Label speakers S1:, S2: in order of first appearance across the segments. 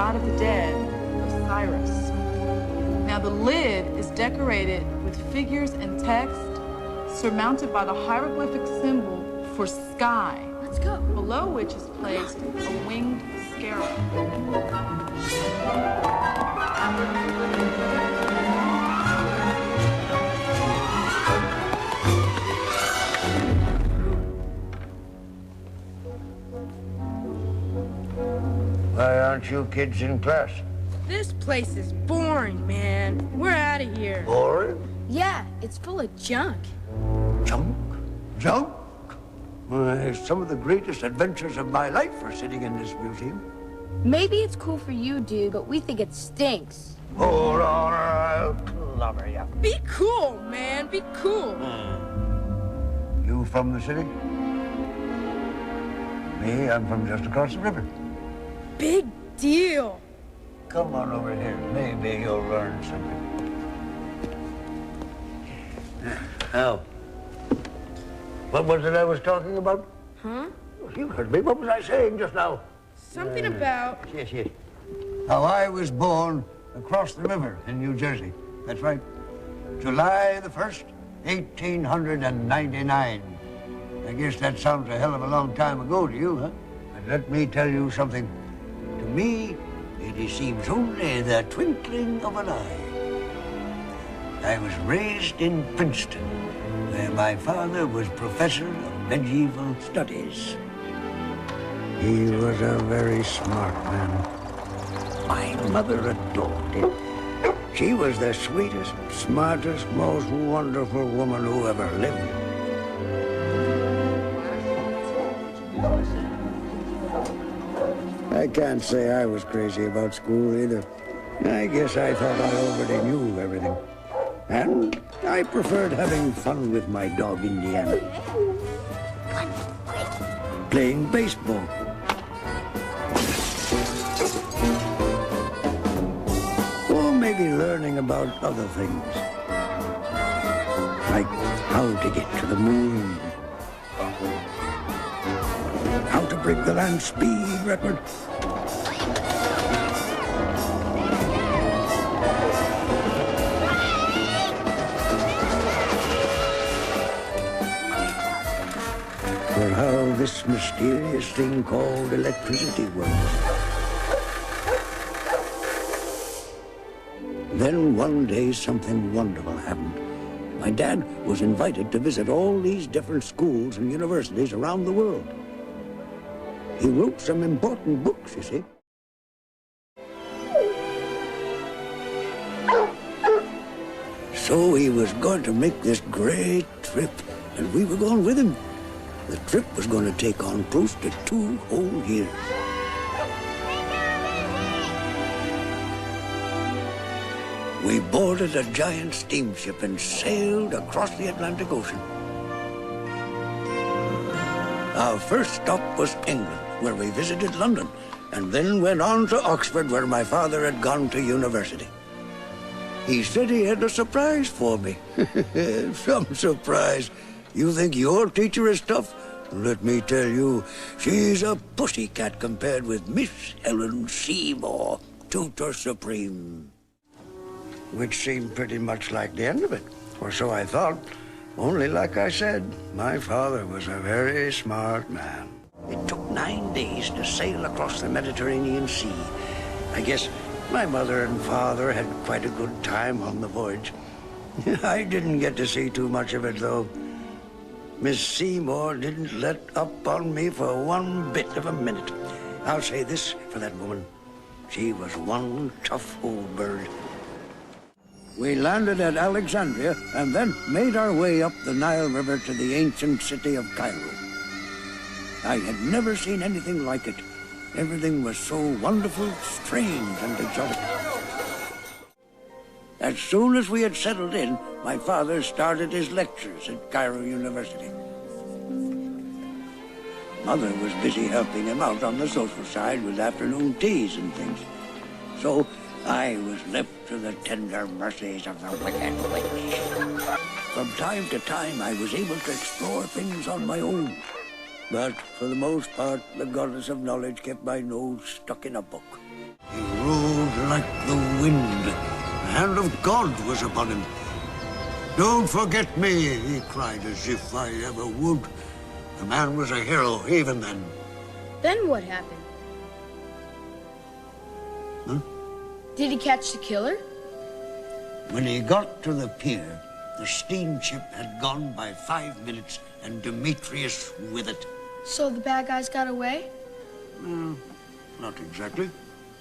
S1: god of the dead, Osiris. Now the lid is decorated with figures and text surmounted by the hieroglyphic symbol for sky.
S2: Let's go.
S1: Below which is placed a winged scarab.
S3: Why aren't you kids in class?
S2: This place is boring, man. We're out of here.
S3: Boring?
S2: Yeah, it's full of junk.
S3: Junk? Junk? Why, some of the greatest adventures of my life are sitting in this museum.
S2: Maybe it's cool for you, dude, but we think it stinks.
S3: Hold on, or I'll clobber you.
S2: Be cool, man. Be cool.
S3: You from the city? Me, I'm from just across the river.
S2: Big deal.
S3: Come on over here. Maybe you'll learn something. Now, what was it I was talking about?
S2: Huh?
S3: You heard me. What was I saying just now?
S2: Something about...
S3: Yes. How I was born across the river in New Jersey. That's right. July the 1st, 1899. I guess that sounds a hell of a long time ago to you, huh? But let me tell you something. To me, it seems only the twinkling of an eye. I was raised in Princeton, where my father was professor of medieval studies. He was a very smart man. My mother adored him. She was the sweetest, smartest, most wonderful woman who ever lived. I can't say I was crazy about school either. I guess I thought I already knew everything. And I preferred having fun with my dog, Indiana. Playing baseball. Or maybe learning about other things. Like how to get to the moon. How to break the land speed record. Or how this mysterious thing called electricity works. Then one day something wonderful happened. My dad was invited to visit all these different schools and universities around the world. He wrote some important books, you see. So he was going to make this great trip, and we were going with him. The trip was going to take on close to 2 whole years. We boarded a giant steamship and sailed across the Atlantic Ocean. Our first stop was England, where we visited London, and then went on to Oxford, where my father had gone to university. He said he had a surprise for me. Some surprise. You think your teacher is tough? Let me tell you, she's a pussycat compared with Miss Helen Seymour, tutor supreme. Which seemed pretty much like the end of it, or so I thought. Only like I said, my father was a very smart man. It took 9 days to sail across the Mediterranean Sea. I guess my mother and father had quite a good time on the voyage. I didn't get to see too much of it, though. Miss Seymour didn't let up on me for one bit of a minute. I'll say this for that woman. She was one tough old bird. We landed at Alexandria and then made our way up the Nile River to the ancient city of Cairo. I had never seen anything like it. Everything was so wonderful, strange, and exotic. As soon as we had settled in, my father started his lectures at Cairo University. Mother was busy helping him out on the social side with afternoon teas and things. So I was left to the tender mercies of the wicked witch. From time to time, I was able to explore things on my own. But for the most part, the goddess of knowledge kept my nose stuck in a book. He rode like the wind. The hand of God was upon him. Don't forget me, he cried, as if I ever would. The man was a hero even then.
S2: Then what happened?
S3: Huh?
S2: Did he catch the killer?
S3: When he got to the pier, the steamship had gone by 5 minutes, and Demetrius with it.
S2: So the bad guys got away?
S3: No, not exactly.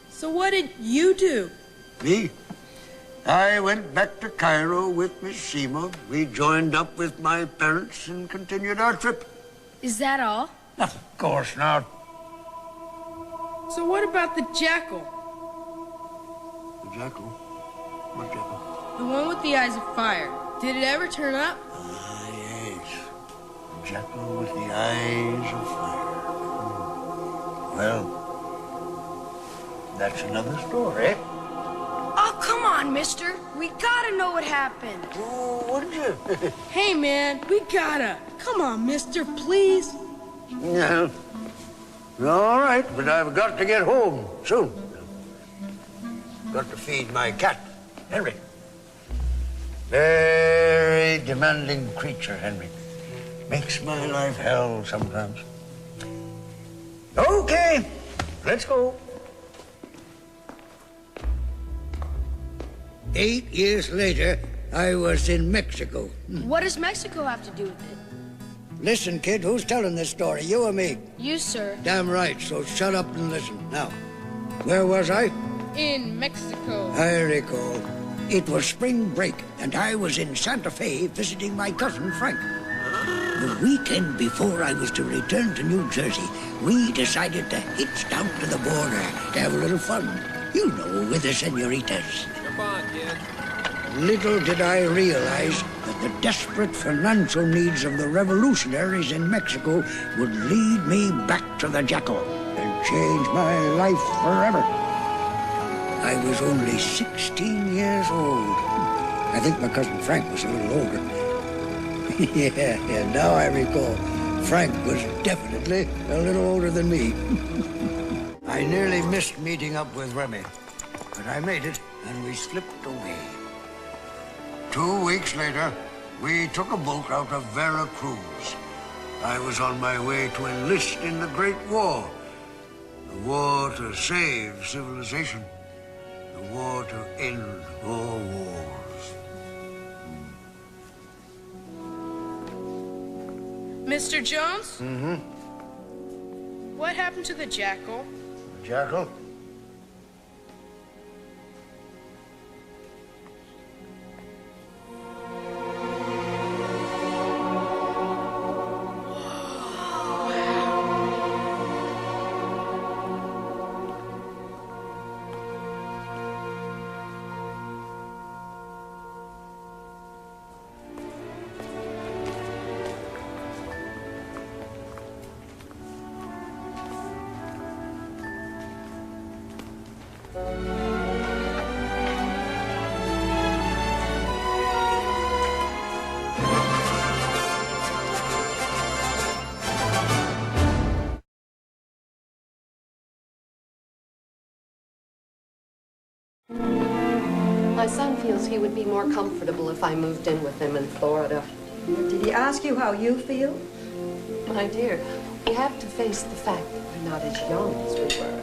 S2: So what did you do?
S3: Me? I went back to Cairo with Miss Seymour. We joined up with my parents and continued our trip.
S2: Is that all?
S3: Of course not.
S2: So what about the jackal?
S3: The jackal? What jackal?
S2: The one with the eyes of fire. Did it ever turn up?
S3: Ah, yes. The jackal with the eyes of fire. Well, that's another story.
S2: Oh, come on, mister. We gotta know what happened.
S3: Oh, wouldn't you?
S2: Hey, man, we gotta. Come on, mister, please.
S3: Yeah. All right, but I've got to get home soon. Got to feed my cat, Henry. Very demanding creature, Henry. Makes my life hell sometimes. Okay, let's go. 8 years later, I was in Mexico.
S2: What does Mexico have to do with it?
S3: Listen, kid, who's telling this story, you or me?
S2: You, sir.
S3: Damn right, so shut up and listen. Now, where was I?
S2: In Mexico.
S3: I recall. It was spring break, and I was in Santa Fe visiting my cousin Frank. The weekend before I was to return to New Jersey, we decided to hitch down to the border to have a little fun. You know, with the senoritas.
S4: Come on, kid.
S3: Little did I realize that the desperate financial needs of the revolutionaries in Mexico would lead me back to the jackal and change my life forever. I was only 16 years old. I think my cousin Frank was a little older. Yeah, now I recall. Frank was definitely a little older than me. I nearly missed meeting up with Remy, but I made it, and we slipped away. 2 weeks later, we took a boat out of Veracruz. I was on my way to enlist in the Great War. The war to save civilization. The war to end all wars.
S2: Mr. Jones?
S3: Mm-hmm.
S2: What happened to the jackal?
S3: The jackal?
S5: My son feels he would be more comfortable if I moved in with him in Florida.
S6: Did he ask you how you feel?
S5: My dear, we have to face the fact that we're not as young as we were.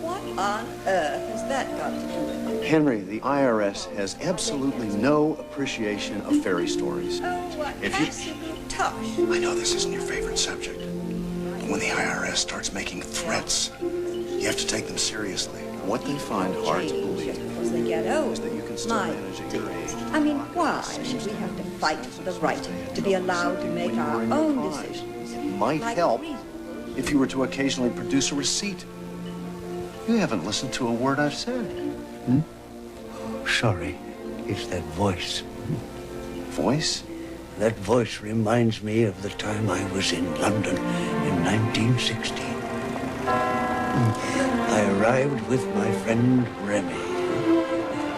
S6: What on earth has that got to do with it?
S7: Henry, the IRS has absolutely no appreciation of fairy stories.
S6: Oh, what
S7: If you-
S6: absolute tosh.
S7: I know this isn't your favorite subject, but when the IRS starts making threats, you have to take them seriously. What they find hard to believe
S6: As they get old.
S7: is that you can still
S6: My
S7: manage at your age.
S6: I mean, why should we have to fight for the right to be allowed to make our own decisions?
S7: It might
S6: Like
S7: help
S6: reason.
S7: if you were to occasionally produce a receipt. You haven't listened to a word I've said.
S3: Sorry, it's that voice.
S7: Voice?
S3: That voice reminds me of the time I was in London in 1916. I arrived with my friend Remy.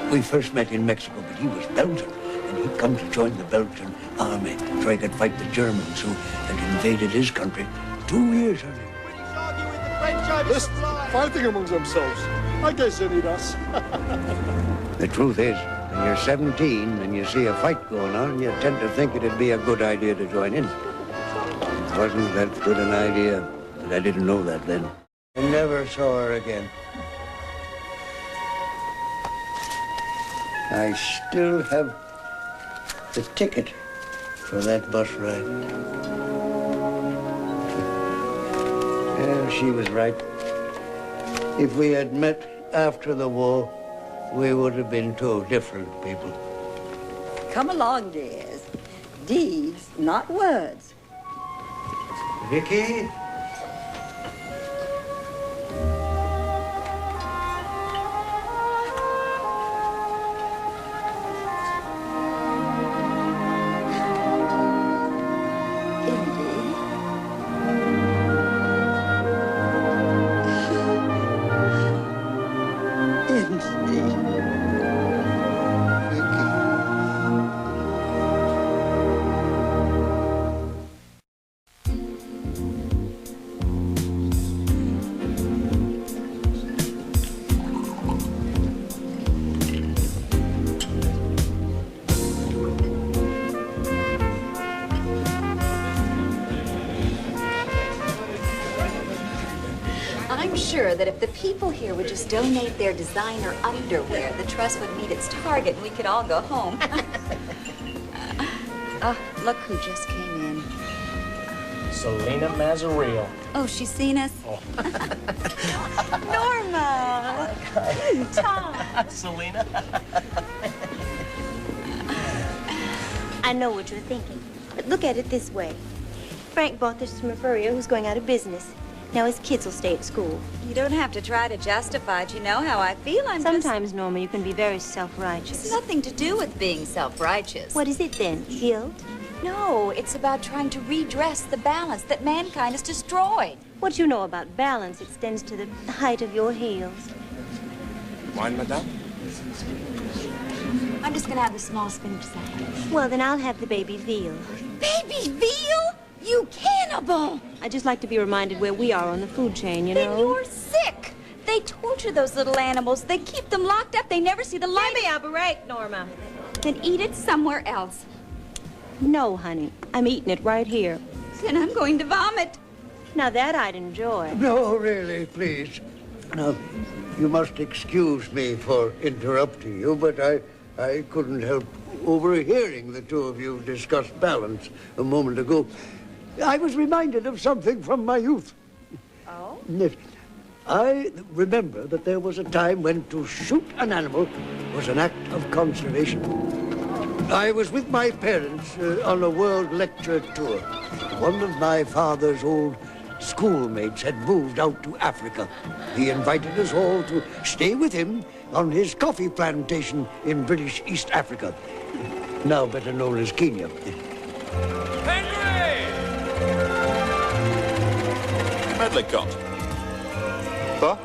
S3: We first met in Mexico, but he was Belgian, and he'd come to join the Belgian army so he could fight the Germans who had invaded his country 2 years earlier.
S8: Listen, fighting amongst themselves.
S4: I guess any does.
S3: The truth is, when you're 17 and you see a fight going on, you tend to think it'd be a good idea to join in. It wasn't that good an idea, but I didn't know that then. I never saw her again. I still have the ticket for that bus ride. Well, she was right. If we had met after the war, we would have been two different people.
S6: Come along, dears. Deeds, not words.
S3: Vicky?
S8: I'm sure that if the people here would just donate their designer underwear, the trust would meet its target and we could all go home. Look who just came in.
S9: Selena Mazzarino.
S8: Oh, she's seen us?
S9: Oh.
S8: Norma! Tom!
S9: Selena?
S10: I know what you're thinking, but look at it this way. Frank bought this from a furrier who's going out of business. Now his kids will stay at school.
S8: You don't have to try to justify it. You know how I feel.
S10: Sometimes, Norma, you can be very self-righteous.
S8: It's nothing to do with being self-righteous.
S10: What is it then? Guilt?
S8: No, it's about trying to redress the balance that mankind has destroyed.
S10: What you know about balance extends to the height of your heels.
S9: Wine, madame?
S8: I'm just gonna have the small spinach salad.
S10: Well, then I'll have the baby veal.
S8: Baby veal? You cannibal!
S10: I'd just like to be reminded where we are on the food chain, you know?
S8: Then you're sick! They torture those little animals. They keep them locked up. They never see the light.
S10: Give me a break, Norma.
S8: Then eat it somewhere else.
S10: No, honey. I'm eating it right here.
S8: Then I'm going to vomit.
S10: Now that I'd enjoy.
S3: No, really, please. Now, you must excuse me for interrupting you, but I couldn't help overhearing the two of you discuss balance a moment ago. I was reminded of something from my youth.
S10: Oh?
S3: Yes. I remember that there was a time when to shoot an animal was an act of conservation. I was with my parents on a world lecture tour. One of my father's old schoolmates had moved out to Africa. He invited us all to stay with him on his coffee plantation in British East Africa, now better known as Kenya.
S11: Medlicott, the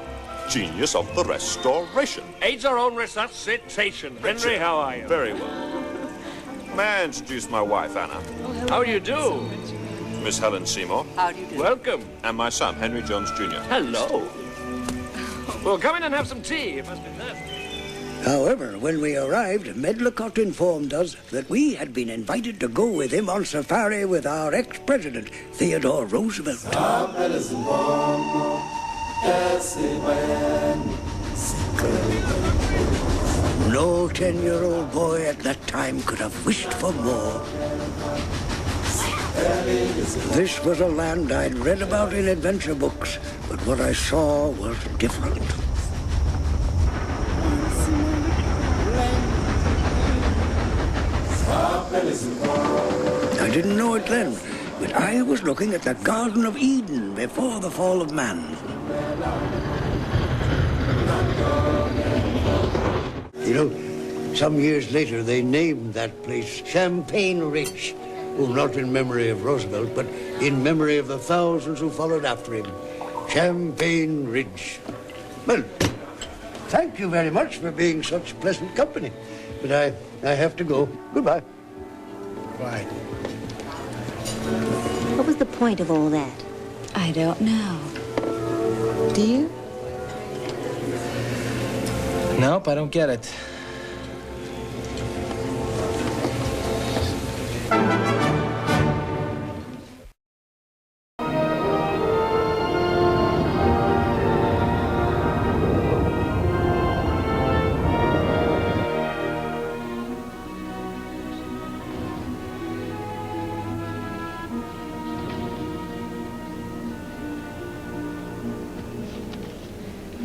S11: genius of the restoration.
S9: Aids our own resuscitation. Henry, how are you?
S11: Very well. May I introduce my wife, Anna?
S9: How do you do?
S11: Miss Helen Seymour.
S8: How do you do?
S9: Welcome.
S11: And my son, Henry Jones Jr.
S9: Hello. Well, come in and have some tea. It must be thirsty.
S3: However, when we arrived, Medlicott informed us that we had been invited to go with him on safari with our ex-president, Theodore Roosevelt. No 10-year-old boy at that time could have wished for more. This was a land I'd read about in adventure books, but what I saw was different. I didn't know it then, but I was looking at the Garden of Eden before the fall of man. You know, some years later they named that place Champagne Ridge. Oh, not in memory of Roosevelt, but in memory of the thousands who followed after him. Champagne Ridge. Well, thank you very much for being such pleasant company. But I have to go. Goodbye.
S9: Right.
S10: What was the point of all that?
S8: I don't know. Do you?
S4: Nope, I don't get it.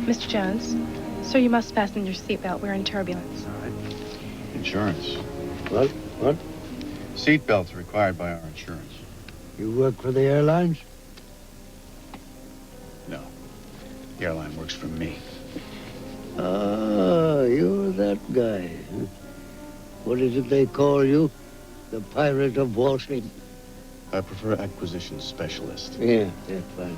S12: Mr. Jones, sir, you must fasten your seatbelt. We're in turbulence.
S13: All right. Insurance.
S3: What? What?
S13: Seatbelts are required by our insurance.
S3: You work for the airlines?
S13: No. The airline works for me.
S3: Ah, you're that guy. Huh? What is it they call you? The Pirate of Wall Street?
S13: I prefer acquisition specialist.
S3: Yeah, fine.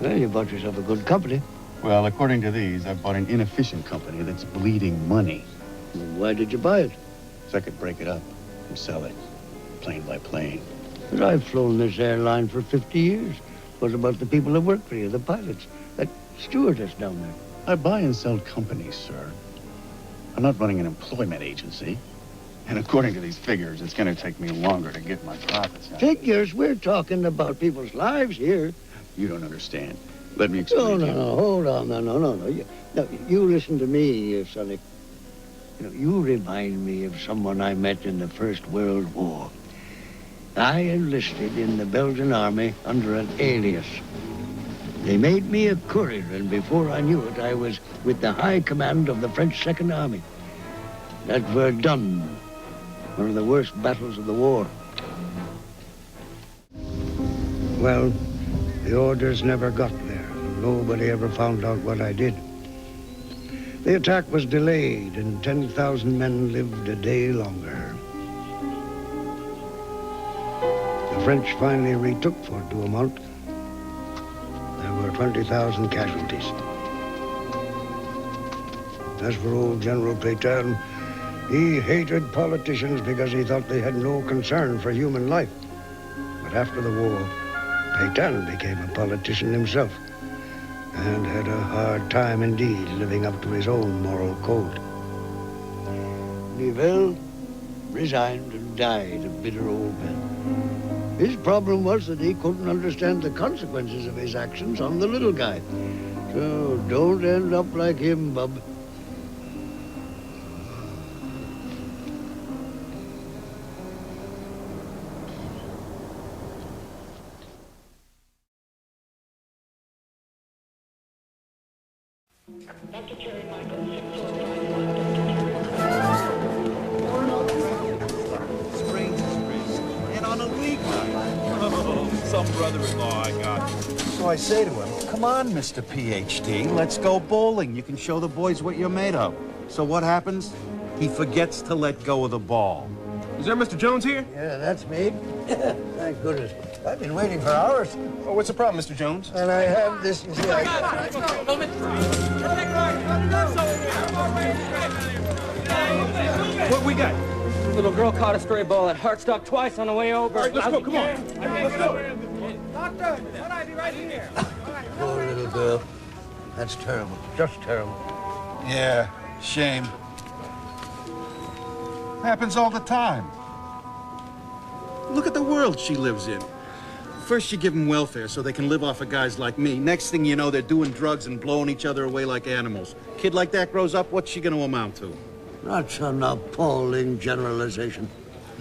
S3: Well, you bought yourself a good company.
S13: Well, according to these, I bought an inefficient company that's bleeding money.
S3: Well, why did you buy it?
S13: So I could break it up and sell it, plane by plane.
S3: But I've flown this airline for 50 years. What about the people that work for you, the pilots? That stewardess down there?
S13: I buy and sell companies, sir. I'm not running an employment agency. And according to these figures, it's going to take me longer to get my profits out.
S3: Figures? We're talking about people's lives here.
S13: You don't understand. Let me explain.
S3: No, hold on. No. You listen to me, Sonny. You know, you remind me of someone I met in the First World War. I enlisted in the Belgian army under an alias. They made me a courier, and before I knew it, I was with the high command of the French Second Army. At Verdun, one of the worst battles of the war. Well, the orders never got there. Nobody ever found out what I did. The attack was delayed, and 10,000 men lived a day longer. The French finally retook Fort Douaumont. There were 20,000 casualties. As for old General Pétain, he hated politicians because he thought they had no concern for human life. But after the war, Pétain became a politician himself and had a hard time indeed living up to his own moral code. Nivelle resigned and died a bitter old man. His problem was that he couldn't understand the consequences of his actions on the little guy. So don't end up like him, bub.
S14: And on a weeknight. Oh, some brother-in-law I got.
S7: So I say to him, come on, Mr. PhD, let's go bowling. You can show the boys what you're made of. So what happens? He forgets to let go of the ball.
S9: Is there Mr. Jones here?
S3: Yeah, that's me. Thank goodness. I've been waiting for hours.
S9: Oh, what's the problem, Mr. Jones?
S3: And I have this. You see,
S9: What we got?
S15: Little girl caught a stray ball at Hartstock twice on the way over.
S9: All right, let's go. Come on. Let's go.
S15: Doctor, what I be right here?
S3: poor little girl. That's terrible. Just terrible.
S7: Yeah, shame. Happens all the time. Look at the world she lives in. First you give them welfare so they can live off of guys like me. Next thing you know, they're doing drugs and blowing each other away like animals. Kid like that grows up, what's she gonna amount to?
S3: That's an appalling generalization.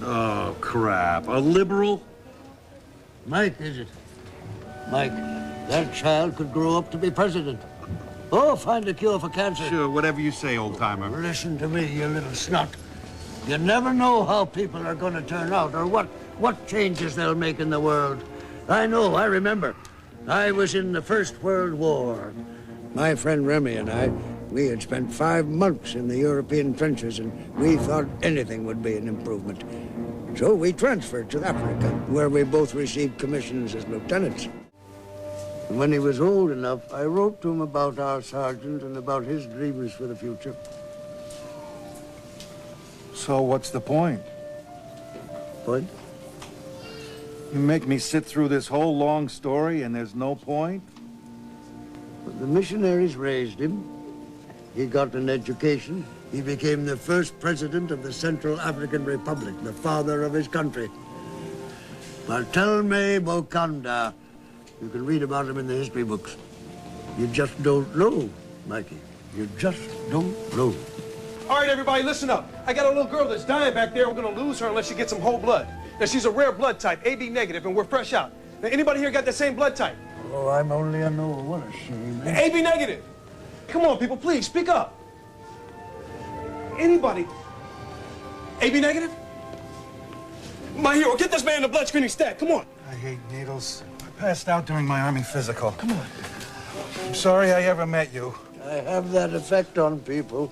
S7: Oh, crap. A liberal?
S3: Mike, is it? Mike, that child could grow up to be president. Oh, find a cure for cancer.
S7: Sure, whatever you say, old-timer.
S3: Listen to me, you little snot. You never know how people are going to turn out or what changes they'll make in the world. I know, I remember. I was in the First World War. My friend Remy and I, we had spent 5 months in the European trenches, and we thought anything would be an improvement. So we transferred to Africa, where we both received commissions as lieutenants. And when he was old enough, I wrote to him about our sergeant and about his dreams for the future.
S7: So what's the point?
S3: Point?
S7: You make me sit through this whole long story and there's no point?
S3: Well, the missionaries raised him, He got an education. He became the first president of the Central African Republic, the father of his country. Barthelme Bokanda. You can read about him in the history books. You just don't know, Mikey. You just don't know.
S4: All right, everybody, listen up. I got a little girl that's dying back there. We're going to lose her unless she gets some whole blood. Now, she's a rare blood type, AB negative, and we're fresh out. Now, anybody here got that same blood type?
S3: Oh, I'm only a no. What a shame.
S4: AB negative. Come on, people, please, speak up. Anybody? AB negative? My hero, get this man the blood screening stat. Come on.
S7: I hate needles. I passed out during my Army physical. Come on. I'm sorry I ever met you.
S3: I have that effect on people.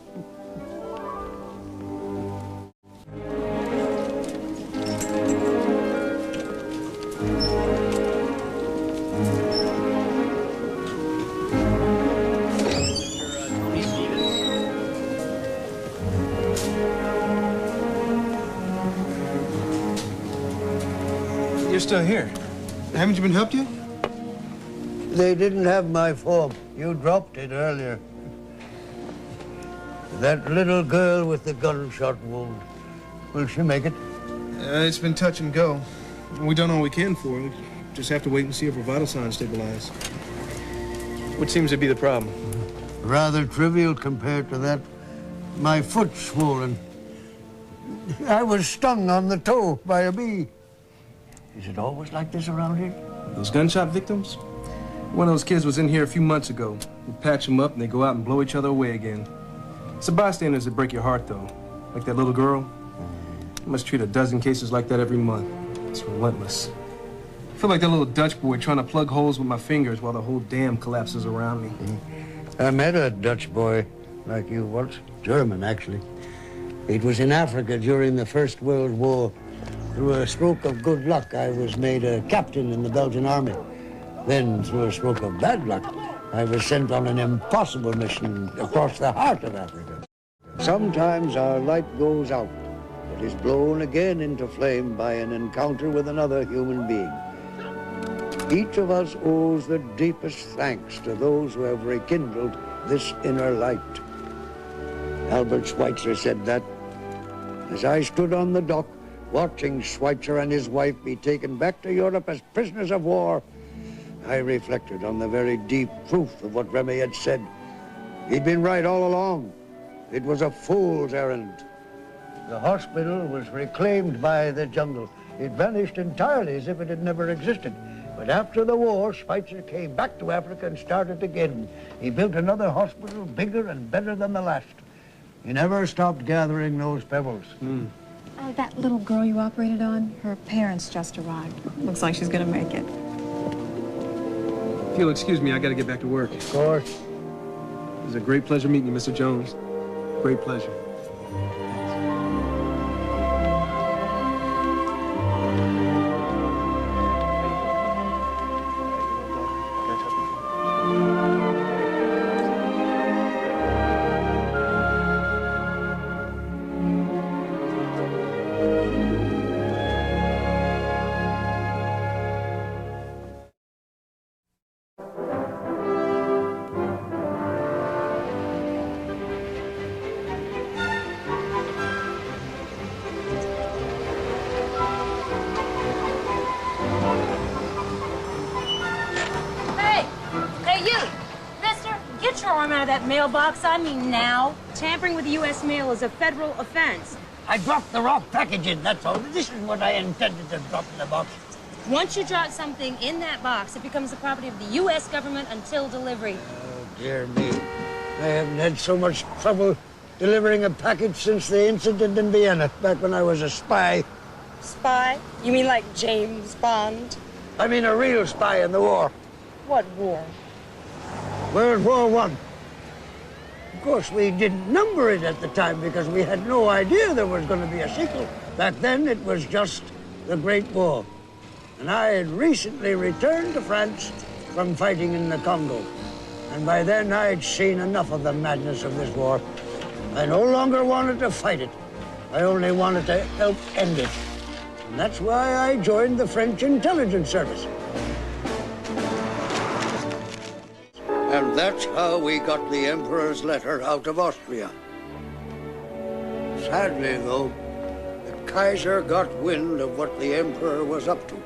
S4: You're still here. Haven't you been helped yet?
S3: They didn't have my form. You dropped it earlier. That little girl with the gunshot wound. Will she make it?
S4: It's been touch and go. We done all we can for her. We just have to wait and see if her vital signs stabilize. What seems to be the problem?
S3: Rather trivial compared to that. My foot's swollen. I was stung on the toe by a bee. Is it always like this around here?
S4: Those gunshot victims? One of those kids was in here a few months ago. We patch them up and they go out and blow each other away again. It's the bystanders that break your heart, though. Like that little girl. I must treat a dozen cases like that every month. It's relentless. I feel like that little Dutch boy trying to plug holes with my fingers while the whole dam collapses around me.
S3: I met a Dutch boy like you once. German, actually. It was in Africa during the First World War. Through a stroke of good luck, I was made a captain in the Belgian army. Then, through a stroke of bad luck, I was sent on an impossible mission across the heart of Africa. Sometimes our light goes out. It is blown again into flame by an encounter with another human being. Each of us owes the deepest thanks to those who have rekindled this inner light. Albert Schweitzer said that. As I stood on the dock, watching Schweitzer and his wife be taken back to Europe as prisoners of war, I reflected on the very deep truth of what Remy had said. He'd been right all along. It was a fool's errand. The hospital was reclaimed by the jungle. It vanished entirely as if it had never existed. But after the war, Schweitzer came back to Africa and started again. He built another hospital bigger and better than the last. He never stopped gathering those pebbles.
S16: Oh, that little girl you operated on, her parents just arrived. Looks like she's gonna make it.
S4: If you'll excuse me, I gotta get back to work.
S3: Of course.
S4: It was a great pleasure meeting you, Mr. Jones. Great pleasure.
S2: Out of that mailbox, I mean now. Tampering with the U.S. mail is a federal offense.
S3: I dropped the wrong package in, that's all. This is what I intended to drop in the box.
S2: Once you drop something in that box, it becomes the property of the U.S. government until delivery.
S3: Oh, dear me. I haven't had so much trouble delivering a package since the incident in Vienna, back when I was a spy.
S2: Spy? You mean like James Bond?
S3: I mean a real spy in the war.
S2: What war?
S3: World War I. Of course, we didn't number it at the time because we had no idea there was going to be a sequel. Back then, it was just the Great War. And I had recently returned to France from fighting in the Congo. And by then, I'd seen enough of the madness of this war. I no longer wanted to fight it. I only wanted to help end it. And that's why I joined the French intelligence service. And that's how we got the Emperor's letter out of Austria. Sadly, though, the Kaiser got wind of what the Emperor was up to.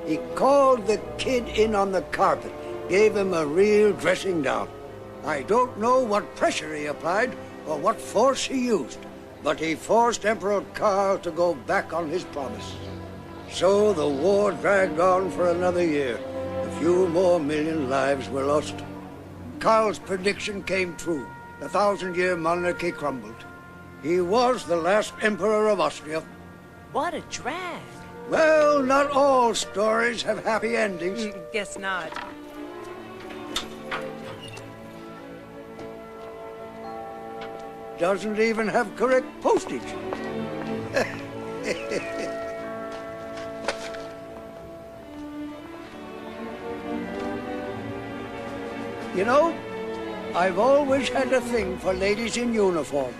S3: He called the kid in on the carpet, gave him a real dressing down. I don't know what pressure he applied or what force he used, but he forced Emperor Karl to go back on his promise. So the war dragged on for another year. A few more million lives were lost. Karl's prediction came true. The 1,000-year monarchy crumbled. He was the last emperor of Austria.
S17: What a drag.
S3: Well, not all stories have happy endings.
S17: Guess not.
S3: Doesn't even have correct postage. You know, I've always had a thing for ladies in uniform.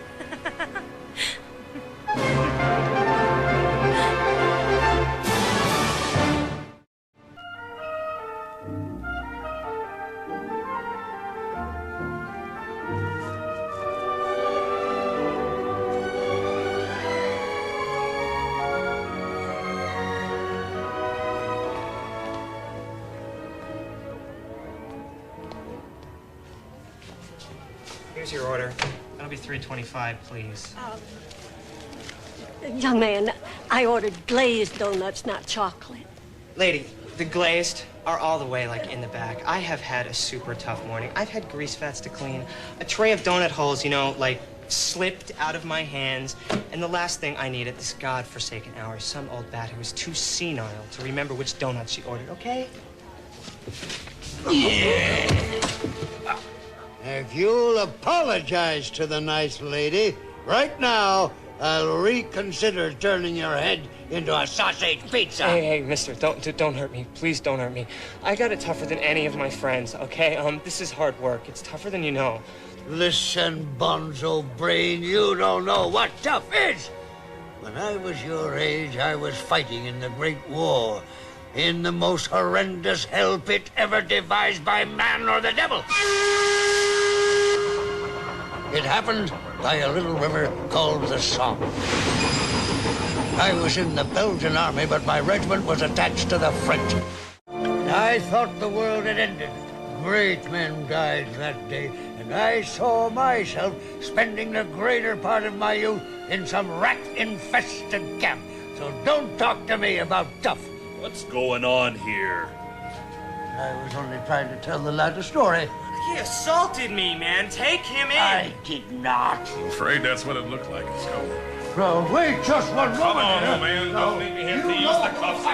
S18: Here's your order. That'll be $3.25, please.
S5: Young man, I ordered glazed donuts, not chocolate.
S18: Lady, the glazed are all the way, like, in the back. I have had a super tough morning. I've had grease vats to clean. A tray of donut holes, you know, like, slipped out of my hands. And the last thing I need at this godforsaken hour is some old bat who is too senile to remember which donuts she ordered, okay?
S3: Yeah. If you'll apologize to the nice lady, right now, I'll reconsider turning your head into a sausage pizza.
S18: Hey, mister, don't hurt me. Please don't hurt me. I got it tougher than any of my friends, okay? This is hard work. It's tougher than you know.
S3: Listen, bonzo brain, you don't know what tough is. When I was your age, I was fighting in the Great War, in the most horrendous hell pit ever devised by man or the devil. It happened by a little river called the Somme. I was in the Belgian army, but my regiment was attached to the French. I thought the world had ended. Great men died that day, and I saw myself spending the greater part of my youth in some rat-infested camp. So don't talk to me about tough.
S14: What's going on here?
S3: I was only trying to tell the lad a story.
S18: He assaulted me, man. Take him in.
S3: I did not.
S14: I'm afraid that's what it looked like. Let's go.
S3: Well, wait just one moment.
S14: Come on, old man. Don't make me have to use the cuffs.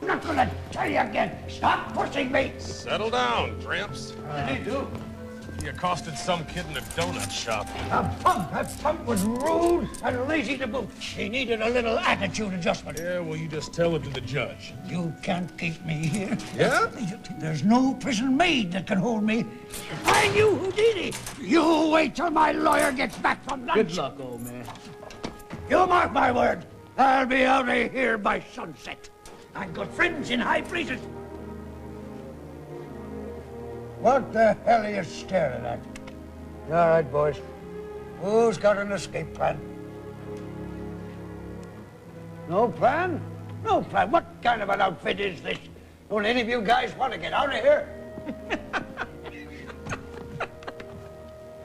S3: I'm not gonna tell you again. Stop pushing me.
S14: Settle down, Gramps.
S3: What did he do?
S14: He accosted some kid in a donut shop.
S3: That punk was rude and lazy to boot. He needed a little attitude adjustment.
S14: Yeah, well, you just tell it to the judge.
S3: You can't keep me here.
S14: Yeah?
S3: There's no prison maid that can hold me. I knew Houdini. You wait till my lawyer gets back from lunch.
S4: Good luck, old man.
S3: You mark my word. I'll be out of here by sunset. I've got friends in high places. What the hell are you staring at? All right, boys. Who's got an escape plan? No plan? No plan. What kind of an outfit is this? Don't any of you guys want to get out of here?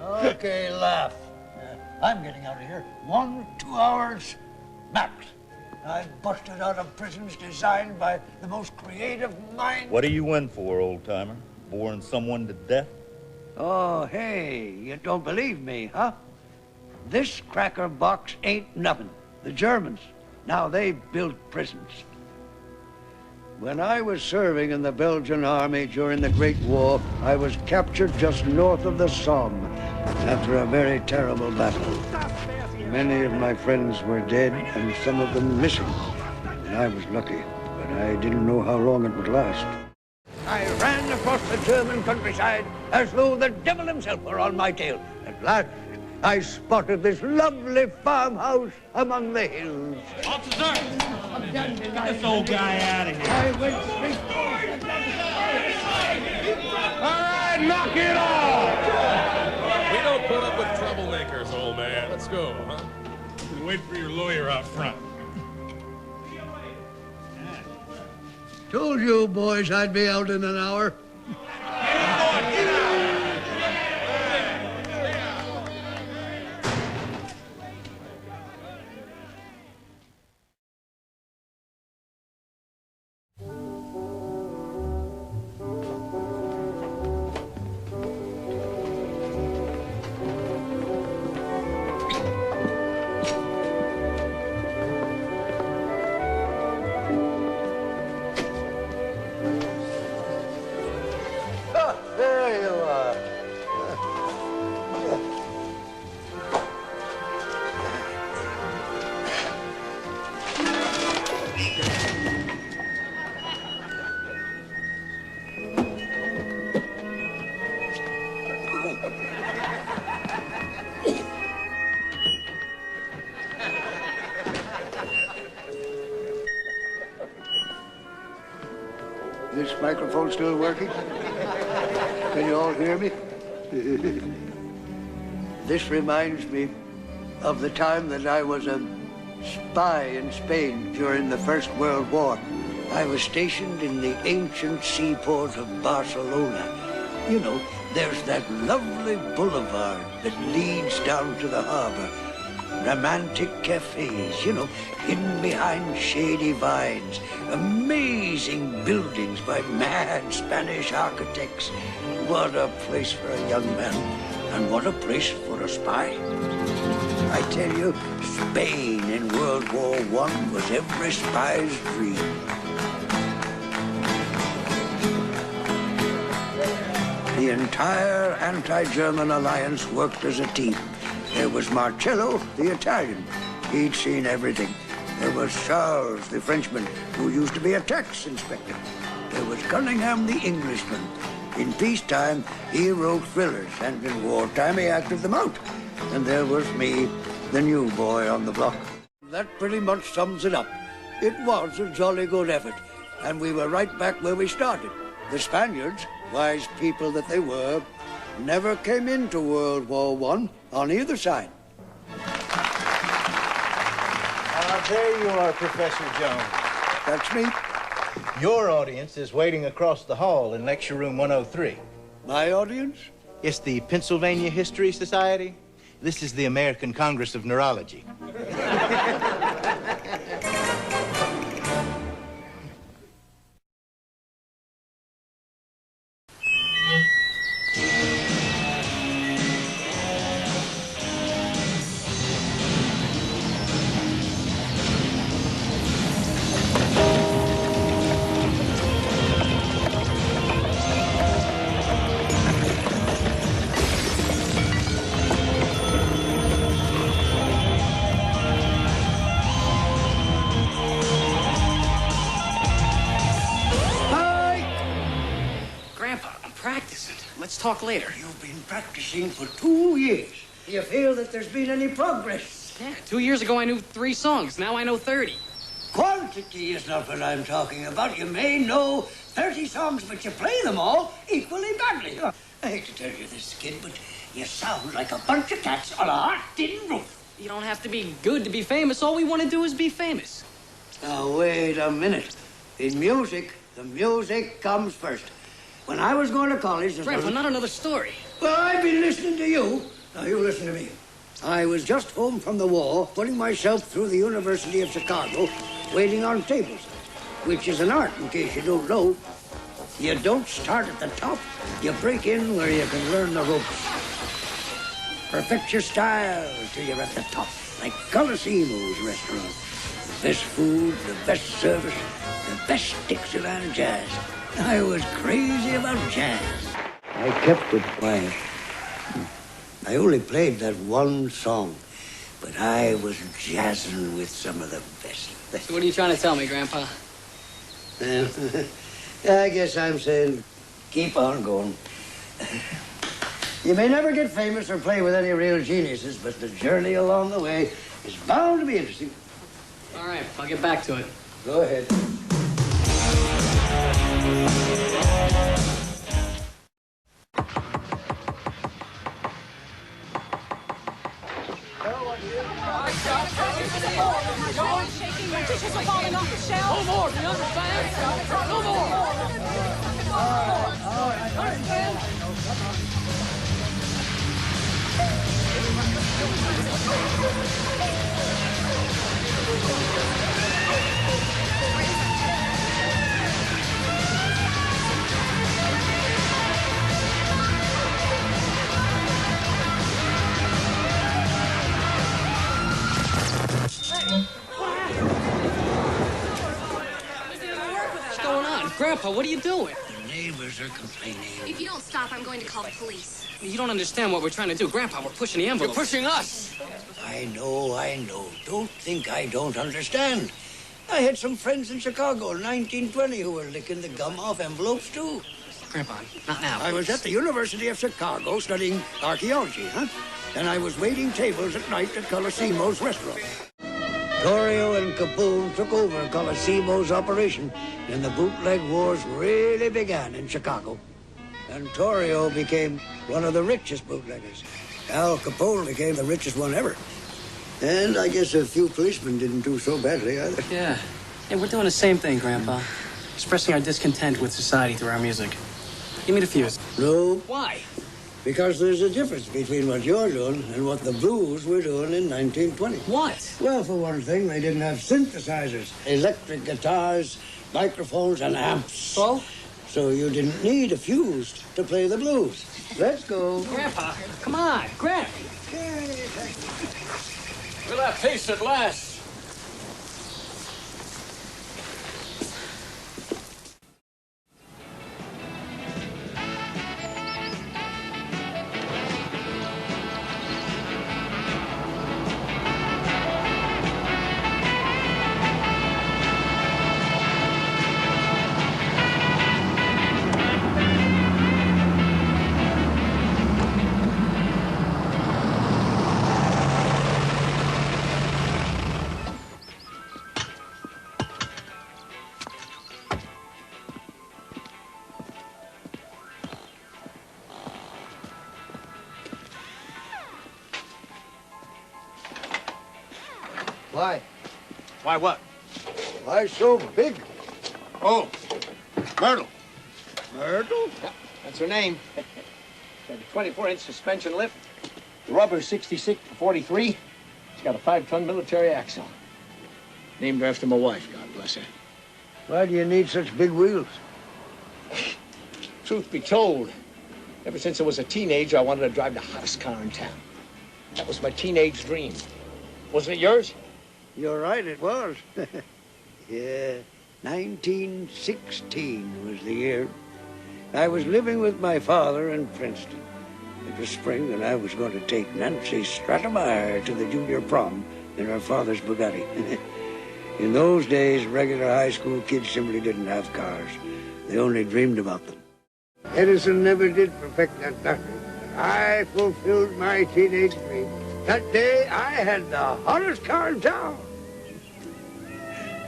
S3: Okay, laugh. I'm getting out of here. 1-2 hours max. I've busted out of prisons designed by the most creative mind.
S19: What are you in for, old-timer? Boring someone to death?
S3: Oh, hey, you don't believe me, huh? This cracker box ain't nothing. The Germans, now they build prisons. When I was serving in the Belgian army during the Great War, I was captured just north of the Somme after a very terrible battle. Many of my friends were dead and some of them missing. And I was lucky, but I didn't know how long it would last. I ran across the German countryside as though the devil himself were on my tail. At last, I spotted this lovely farmhouse among the hills.
S14: Officer! Get this old guy out of here.
S3: I went straight
S14: All right, knock it off! We don't put up with troublemakers, old man. Let's go, huh? We'll wait for your lawyer out front.
S3: Told you boys I'd be out in an hour. There you are. This microphone still working? Can you all hear me? This reminds me of the time that I was a spy in Spain during the First World War. I was stationed in the ancient seaport of Barcelona. You know, there's that lovely boulevard that leads down to the harbor. Romantic cafes, you know, hidden behind shady vines. Amazing buildings by mad Spanish architects. What a place for a young man, and what a place for a spy. I tell you, Spain in World War I was every spy's dream. The entire anti-German alliance worked as a team. There was Marcello, the Italian. He'd seen everything. There was Charles, the Frenchman, who used to be a tax inspector. There was Cunningham, the Englishman. In peacetime, he wrote thrillers, and in wartime, he acted them out. And there was me, the new boy on the block. That pretty much sums it up. It was a jolly good effort, and we were right back where we started. The Spaniards, wise people that they were, never came into World War I on either side.
S20: There you are, Professor Jones.
S3: That's me.
S20: Your audience is waiting across the hall in lecture room 103.
S3: My audience?
S20: It's the Pennsylvania History Society. This is the American Congress of Neurology.
S21: Let's talk later.
S3: You've been practicing for 2 years. Do you feel that there's been any progress?
S21: Yeah, 2 years ago I knew 3 songs. Now I know 30.
S3: Quantity is not what I'm talking about. You may know 30 songs, but you play them all equally badly. I hate to tell you this, kid, but you sound like a bunch of cats on a hot-tin roof.
S21: You don't have to be good to be famous. All we want to do is be famous.
S3: Now, wait a minute. In music, the music comes first. When I was going to college...
S21: Grandpa, not another story.
S3: Well, I've been listening to you. Now, you listen to me. I was just home from the war, putting myself through the University of Chicago, waiting on tables, which is an art, in case you don't know. You don't start at the top. You break in where you can learn the ropes. Perfect your style till you're at the top, like Colosimo's restaurant. The best food, the best service, the best Dixieland jazz. I was crazy about jazz. I kept it quiet. I only played that one song, but I was jazzing with some of the best.
S21: So what are you trying to tell me, Grandpa?
S3: I guess I'm saying keep on going. You may never get famous or play with any real geniuses, but the journey along the way is bound to be interesting.
S21: All right, I'll get back to it.
S3: Go ahead.
S17: Dishes are falling off the shelf. No more, you understand? No more. All right.
S21: What's going on? Grandpa, what are you doing?
S3: The neighbors are complaining.
S1: If you don't stop, I'm going to call the police.
S21: You don't understand what we're trying to do. Grandpa, we're pushing the envelope.
S14: You're pushing us.
S3: I know. Don't think I don't understand. I had some friends in Chicago in 1920 who were licking the gum off envelopes, too.
S21: Grandpa, not now.
S3: I was at the University of Chicago studying archaeology, And I was waiting tables at night at Colosimo's restaurant. Torrio and Capone took over Colosimo's operation, and the bootleg wars really began in Chicago. And Torrio became one of the richest bootleggers. Al Capone became the richest one ever. And I guess a few policemen didn't do so badly either.
S21: Yeah. Hey, we're doing the same thing, Grandpa. Expressing our discontent with society through our music. Give me the fuse.
S3: No.
S21: Why?
S3: Because there's a difference between what you're doing and what the blues were doing in 1920.
S21: What?
S3: Well, for one thing, they didn't have synthesizers, electric guitars, microphones, and amps. So you didn't need a fuse to play the blues. Let's go.
S21: Grandpa, come on, grab.
S14: We'll have peace at last.
S3: Why?
S7: Why what?
S3: Why so big?
S7: Oh, Myrtle.
S3: Myrtle?
S9: Yeah, that's her name. Got a 24-inch suspension lift. The rubber's 66 to 43. She's got a 5-ton military axle. Named her after my wife, God bless her.
S3: Why do you need such big wheels?
S9: Truth be told, ever since I was a teenager, I wanted to drive the hottest car in town. That was my teenage dream. Wasn't it yours?
S3: You're right, it was. Yeah, 1916 was the year. I was living with my father in Princeton. It was spring, and I was going to take Nancy Stratemeyer to the junior prom in her father's Bugatti. In those days, regular high school kids simply didn't have cars. They only dreamed about them. Edison never did perfect that battery. I fulfilled my teenage dream. That day, I had the hottest car in town.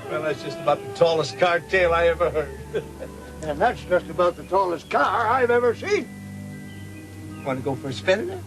S9: Well, that's just about the tallest car tale I ever heard.
S3: And that's just about the tallest car I've ever seen.
S9: Want to go for a spin in it?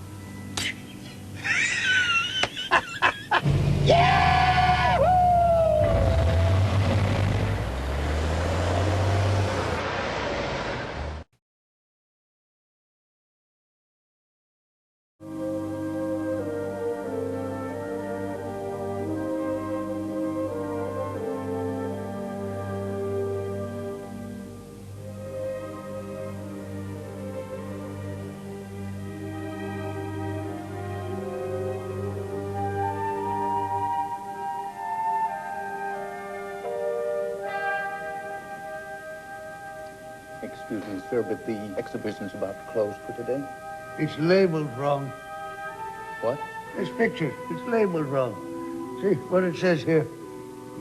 S13: Excuse me, sir, but the exhibition's about to close for today.
S3: It's labeled wrong.
S13: What?
S3: This picture, it's labeled wrong. See what it says here.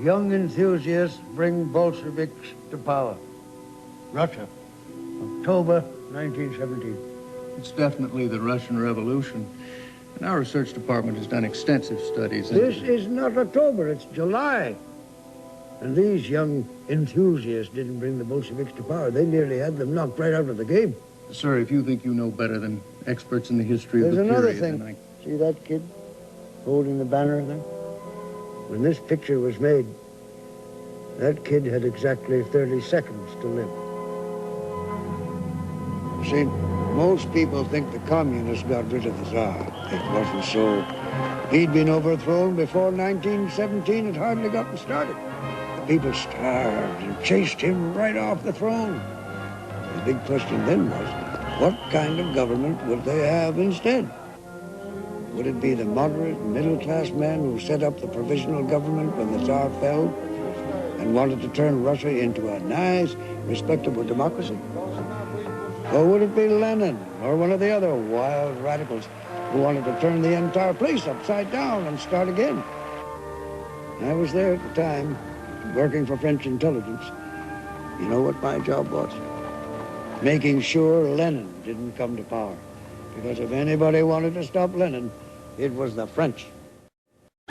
S3: Young enthusiasts bring Bolsheviks to power. Russia, October 1917.
S13: It's definitely the Russian Revolution. And our research department has done extensive studies.
S3: This is not October, it's July. And these young enthusiasts didn't bring the Bolsheviks to power. They nearly had them knocked right out of the game.
S13: Sir, if you think you know better than experts in the history of the
S3: There's another
S13: period,
S3: thing. See that kid holding the banner there? When this picture was made, that kid had exactly 30 seconds to live. See, most people think the communists got rid of the Tsar. It wasn't so. He'd been overthrown before 1917 had hardly gotten started. The people starved and chased him right off the throne. The big question then was, what kind of government would they have instead? Would it be the moderate, middle-class man who set up the provisional government when the Tsar fell and wanted to turn Russia into a nice, respectable democracy? Or would it be Lenin or one of the other wild radicals who wanted to turn the entire place upside down and start again? I was there at the time, working for French intelligence. You know what my job was? Making sure Lenin didn't come to power. Because if anybody wanted to stop Lenin, it was the French.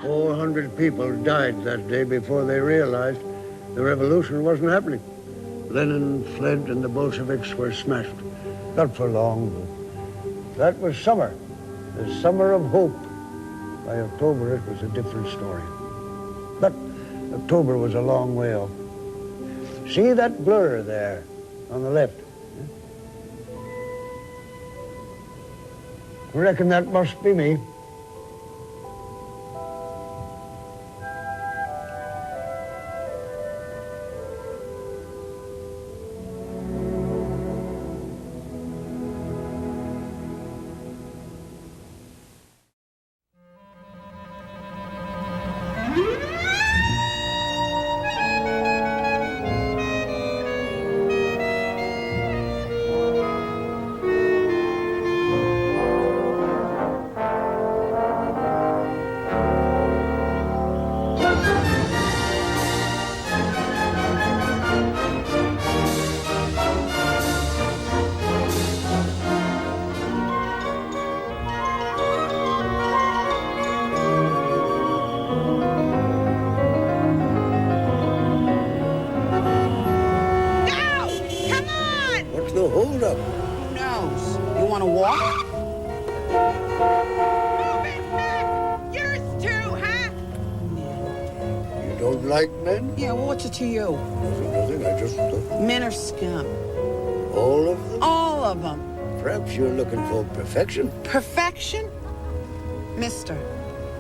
S3: 400 people died that day before they realized the revolution wasn't happening. Lenin fled and the Bolsheviks were smashed. Not for long, but that was summer. The summer of hope. By October, it was a different story. But October was a long way off. See that blur there on the left? I reckon that must be me.
S6: To you.
S3: Nothing, I just...
S6: Men are scum.
S3: All of them?
S6: All of them.
S3: Perhaps you're looking for perfection?
S6: Perfection? Mister,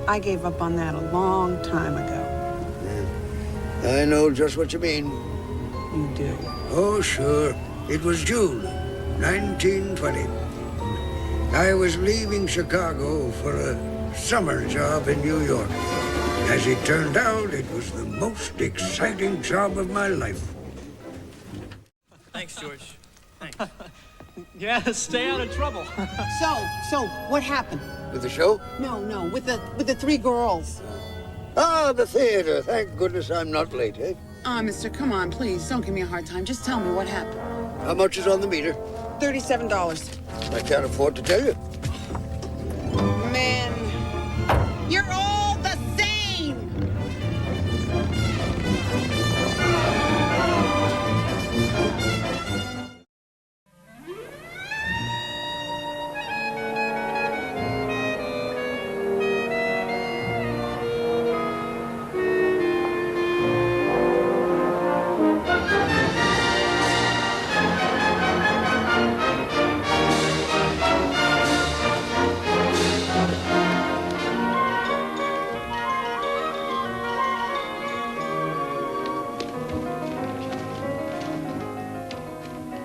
S6: I gave up on that a long time ago.
S3: Yeah. I know just what you mean.
S6: You do?
S3: Oh, sure. It was June 1920. I was leaving Chicago for a summer job in New York. As it turned out, it was the most exciting job of my life.
S21: Thanks, George. Thanks. Yeah, stay out of trouble.
S6: So, what happened?
S3: With the show?
S6: No, with the three girls.
S3: Ah, the theater. Thank goodness I'm not late, eh?
S6: Mister, come on, please. Don't give me a hard time. Just tell me what happened.
S3: How much is on the meter?
S6: $37.
S3: I can't afford to tell you.
S6: Man, you're all the same!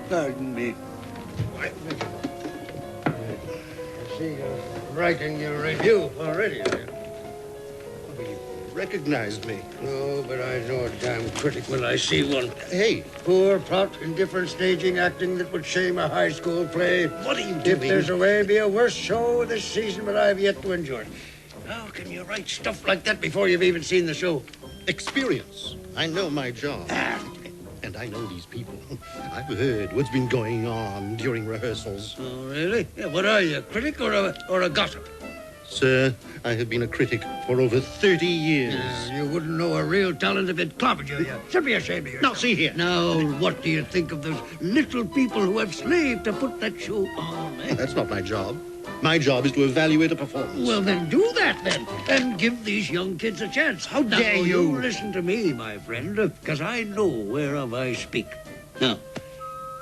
S3: Pardon me. I see you're writing your review already.
S7: You recognized me.
S3: Oh, but I know a damn critic when I see one.
S7: Hey.
S3: Poor plot, indifferent staging, acting that would shame a high school play.
S7: What are you doing?
S3: If there's a way, be a worse show this season, but I've yet to enjoy it. How can you write stuff like that before you've even seen the show?
S7: Experience. I know my job.
S11: and I know these people. I've heard what's been going on during rehearsals.
S3: Oh, really? Yeah, what are you, a critic or a gossip?
S11: Sir, I have been a critic for over 30 years.
S3: You wouldn't know a real talent if it clobbered you. You should be ashamed of yourself.
S11: Now, see here.
S3: Now, what do you think of those little people who have slaved to put that show on? Eh?
S11: That's not my job. My job is to evaluate a performance.
S3: Well, then do that, then, and give these young kids a chance. How dare you? Listen to me, my friend, because I know whereof I speak. Now,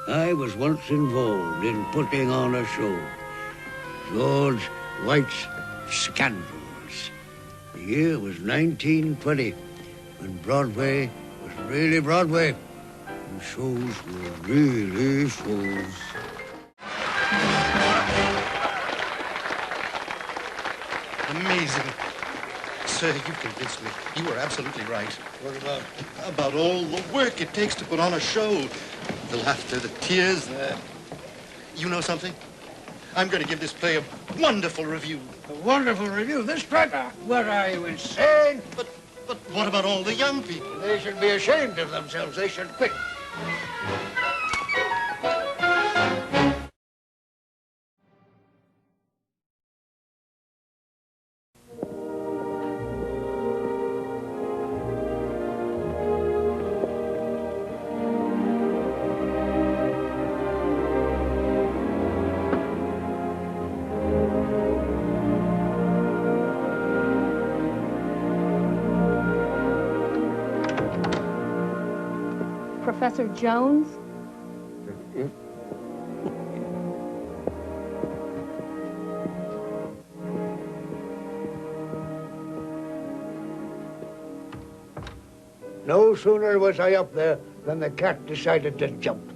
S3: I was once involved in putting on a show. George White's Scandals. The year was 1920, when Broadway was really Broadway, and shows were really shows.
S11: Amazing. Sir, you convinced me. You were absolutely right. What about? About all the work it takes to put on a show. The laughter, the tears, You know something? I'm going to give this play a wonderful review.
S3: A wonderful review? This paper? What, are you insane?
S11: But what about all the young people?
S3: They should be ashamed of themselves. They should quit.
S12: Professor Jones?
S3: No sooner was I up there than the cat decided to jump.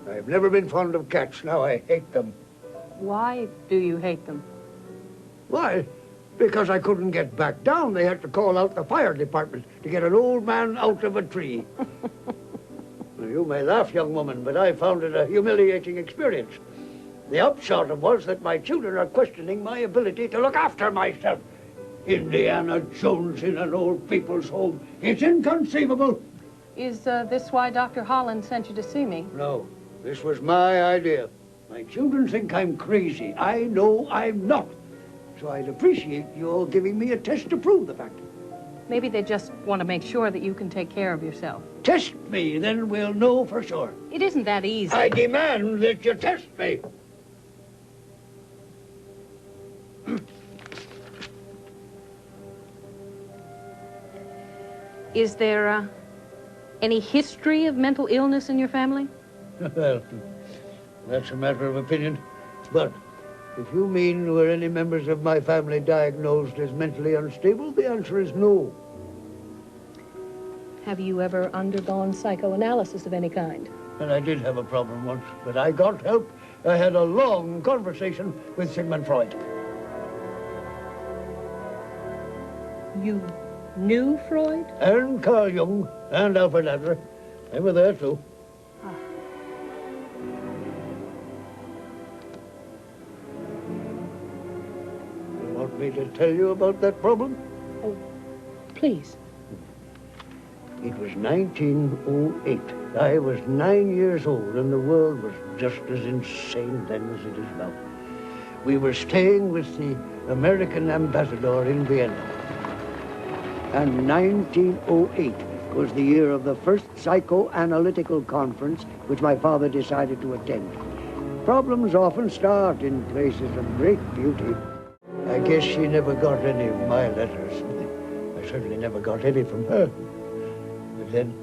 S3: I've never been fond of cats. Now I hate them.
S12: Why do you hate them?
S3: Why? Because I couldn't get back down. They had to call out the fire department to get an old man out of a tree. You may laugh, young woman, but I found it a humiliating experience. The upshot was that my children are questioning my ability to look after myself. Indiana Jones in an old people's home. It's inconceivable.
S12: Is this why Dr. Holland sent you to see me?
S3: No, this was my idea. My children think I'm crazy. I know I'm not. So I'd appreciate you all giving me a test to prove the fact.
S12: Maybe they just want to make sure that you can take care of yourself.
S3: Test me, then we'll know for sure.
S12: It isn't that easy.
S3: I demand that you test me.
S12: Is there any history of mental illness in your family?
S3: Well, that's a matter of opinion. But if you mean were any members of my family diagnosed as mentally unstable, the answer is no.
S12: Have you ever undergone psychoanalysis of any kind?
S3: And I did have a problem once, but I got help. I had a long conversation with Sigmund Freud.
S12: You knew Freud?
S3: And Carl Jung, and Alfred Adler. They were there, too. You want me to tell you about that problem?
S12: Oh, please.
S3: It was 1908. I was 9 years old, and the world was just as insane then as it is now. We were staying with the American ambassador in Vienna. And 1908 was the year of the first psychoanalytical conference which my father decided to attend. Problems often start in places of great beauty. I guess she never got any of my letters. I certainly never got any from her. But then,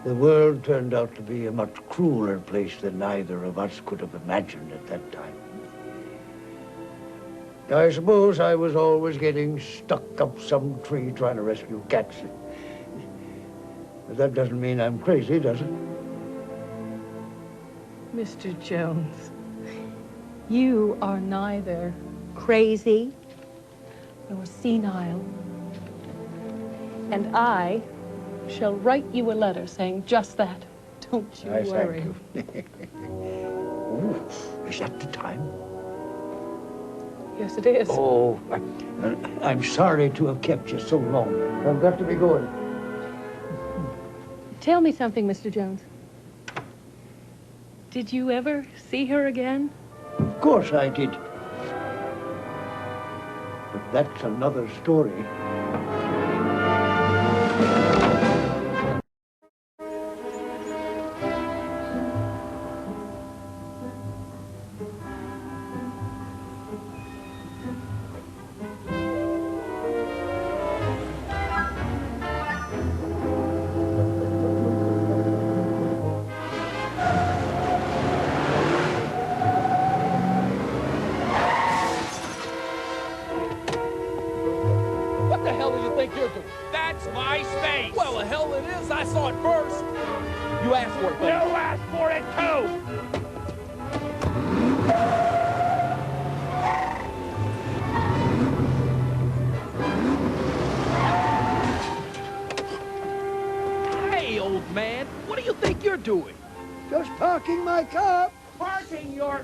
S3: the world turned out to be a much crueler place than either of us could have imagined at that time. I suppose I was always getting stuck up some tree trying to rescue cats. But that doesn't mean I'm crazy, does it?
S12: Mr. Jones, you are neither crazy nor senile. And I shall write you a letter saying just that. Don't you worry.
S3: Thank you. Ooh, is that the time?
S12: Yes, it is.
S3: Oh, I'm sorry to have kept you so long. I've got to be going.
S12: Tell me something, Mr. Jones. Did you ever see her again?
S3: Of course I did. But that's another story.
S14: What the hell do you think you're doing? That's my space. Well, the hell it is. I saw it first. You asked for it, buddy. You asked for it, too. Hey, old man. What do you think you're doing?
S3: Just parking my car.
S14: Parking your...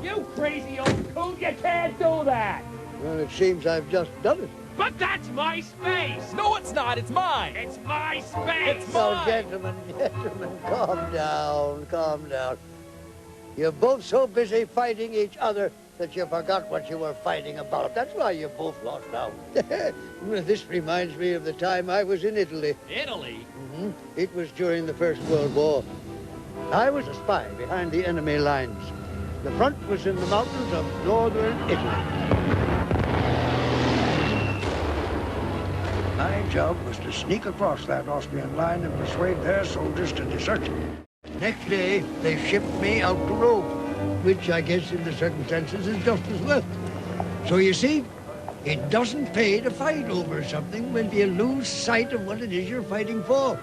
S14: You crazy old coot. You can't do that.
S3: Well, it seems I've just done it.
S14: But that's my space! No, it's not. It's mine. It's my space. It's
S3: Oh,
S14: mine.
S3: gentlemen, calm down. You're both so busy fighting each other that you forgot what you were fighting about. That's why you both lost out. This reminds me of the time I was in Italy.
S14: Italy?
S3: Mm-hmm. It was during the First World War. I was a spy behind the enemy lines. The front was in the mountains of northern Italy. My job was to sneak across that Austrian line and persuade their soldiers to desert. Next day, they shipped me out to Rome, which I guess in the circumstances is just as well. So you see, it doesn't pay to fight over something when you lose sight of what it is you're fighting for.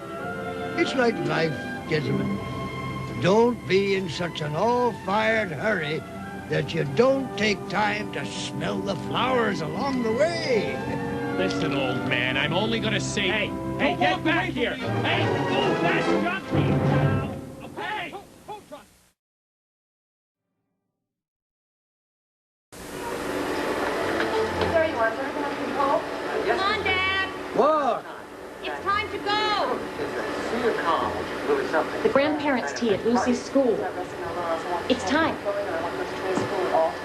S3: It's like life, gentlemen. Don't be in such an all-fired hurry that you don't take time to smell the flowers along the way.
S14: Listen, old man, I'm only gonna say... Hey, get back here! Hey, move that junkie! Hey!
S17: There you are, sir. Can I come home?
S2: Come on, Dad.
S3: What?
S2: It's time to go.
S15: See you calm. Really something.
S1: The grandparents' tea at Lucy's school. It's time.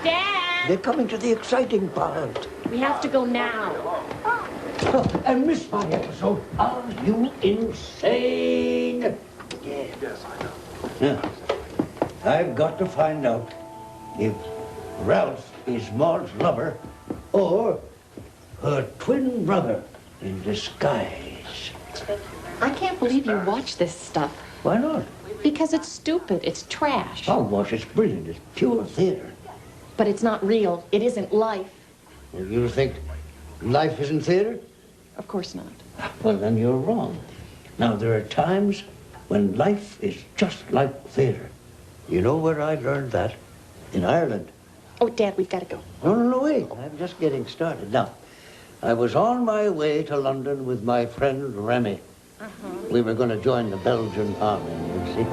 S2: Dad!
S3: They're coming to the exciting part.
S1: We have to go now.
S3: Oh, and miss my episode. Are you insane?
S15: Yes, I know.
S3: Now, I've got to find out if Ralph is Maud's lover or her twin brother in disguise.
S1: I can't believe you watch this stuff.
S3: Why not?
S1: Because it's stupid. It's trash.
S3: Oh, gosh, it's brilliant. It's pure theater.
S1: But it's not real. It isn't life.
S3: You think life isn't theater?
S1: Of course not.
S3: Well, then you're wrong. Now, there are times when life is just like theater. You know where I learned that? In Ireland.
S1: Oh, Dad, we've got to go.
S3: No, wait. I'm just getting started. Now, I was on my way to London with my friend Remy. We were going to join the Belgian army, you see.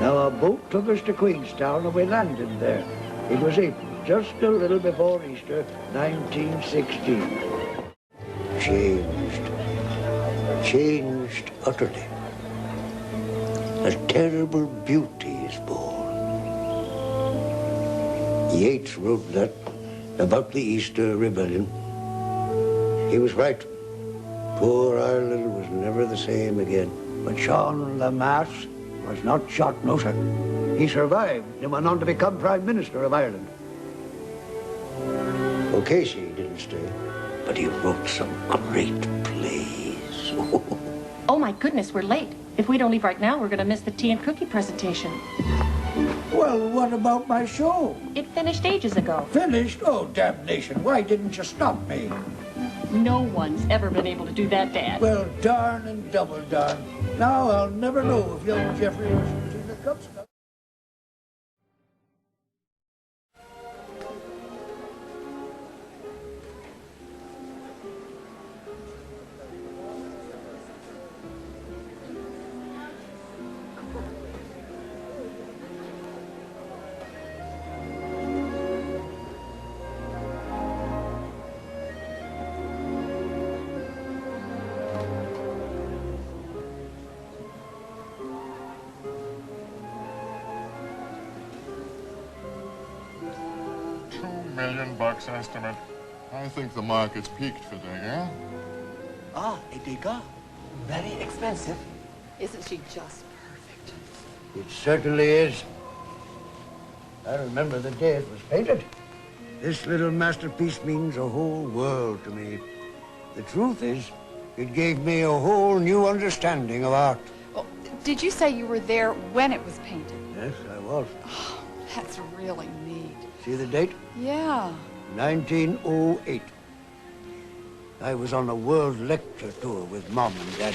S3: Now, a boat took us to Queenstown, and we landed there. It was April, just a little before Easter, 1916. Changed utterly. A terrible beauty is born. Yeats wrote that about the Easter Rebellion. He was right. Poor Ireland was never the same again. But Sean Patrick was not shot, no, sir. He survived and went on to become Prime Minister of Ireland. O'Casey didn't stay, but he wrote some great plays.
S1: Oh, my goodness, we're late. If we don't leave right now, we're going to miss the tea and cookie presentation.
S3: Well, what about my show?
S1: It finished ages ago.
S3: Finished? Oh, damnation. Why didn't you stop me?
S1: No one's ever been able to do that, Dad.
S3: Well, darn and double darn. Now I'll never know if young Jeffrey was using the Cub Scouts.
S10: $2 million estimate. I think the market's peaked for Degas.
S20: Ah, a Degas. Very expensive.
S5: Isn't she just perfect?
S3: It certainly is. I remember the day it was painted. This little masterpiece means a whole world to me. The truth is, it gave me a whole new understanding of art.
S22: Well, did you say you were there when it was painted?
S3: Yes, I was.
S22: Oh, that's really neat.
S3: See the date?
S22: Yeah.
S3: 1908. I was on a world lecture tour with Mom and Dad.